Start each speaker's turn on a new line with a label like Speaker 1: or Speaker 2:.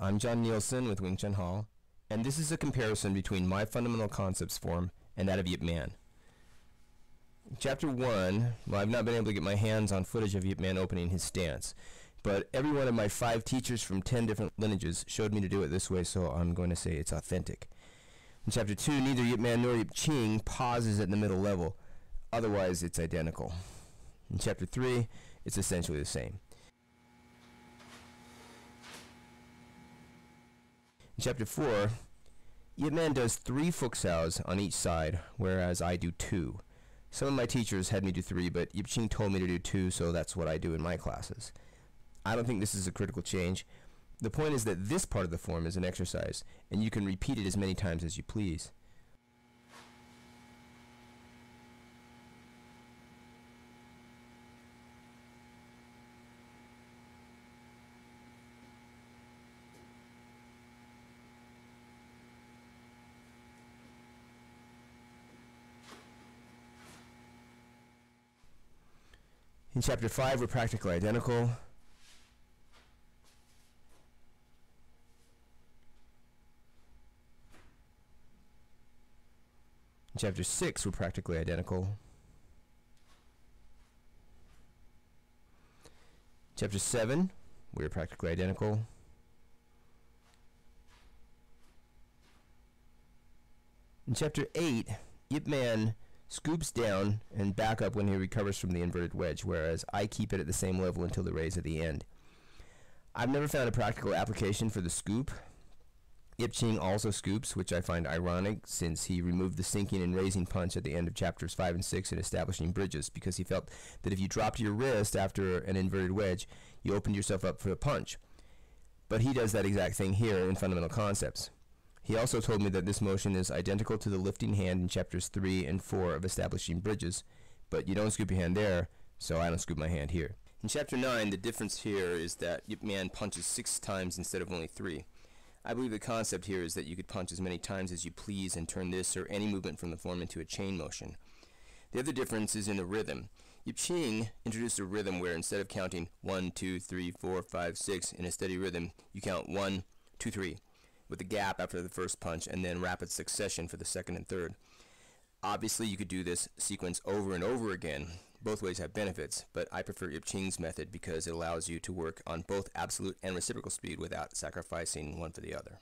Speaker 1: I'm John Nielsen with Wing Chun Hall, and this is a comparison between my fundamental concepts form and that of Yip Man. Chapter 1, well, I've not been able to get my hands on footage of Yip Man opening his stance, but every one of my 5 teachers from 10 different lineages showed me to do it this way, so I'm going to say it's authentic. In Chapter 2, neither Yip Man nor Yip Ching pauses at the middle level, otherwise it's identical. In Chapter 3, it's essentially the same. In Chapter 4, Yip Man does 3 fuxiaos on each side, whereas I do 2. Some of my teachers had me do 3, but Yip Ching told me to do 2, so that's what I do in my classes. I don't think this is a critical change. The point is that this part of the form is an exercise, and you can repeat it as many times as you please. In Chapter 5, we're practically identical. In Chapter 6, we're practically identical. Chapter 7, we're practically identical. In Chapter 8, Yip Man scoops down and back up when he recovers from the inverted wedge, whereas I keep it at the same level until the raise at the end. I've never found a practical application for the scoop. Yip Ching also scoops, which I find ironic since he removed the sinking and raising punch at the end of chapters 5 and 6 in establishing bridges, because he felt that if you dropped your wrist after an inverted wedge, you opened yourself up for a punch. But he does that exact thing here in Fundamental Concepts. He also told me that this motion is identical to the lifting hand in chapters 3 and 4 of establishing bridges, but you don't scoop your hand there, so I don't scoop my hand here. In chapter 9, the difference here is that Yip Man punches 6 times instead of only 3. I believe the concept here is that you could punch as many times as you please and turn this or any movement from the form into a chain motion. The other difference is in the rhythm. Yip Ching introduced a rhythm where instead of counting 1, 2, 3, 4, 5, 6 in a steady rhythm, you count 1, 2, 3. With a gap after the first punch and then rapid succession for the second and third. Obviously you could do this sequence over and over again. Both ways have benefits, but I prefer Yip Ching's method because it allows you to work on both absolute and reciprocal speed without sacrificing one for the other.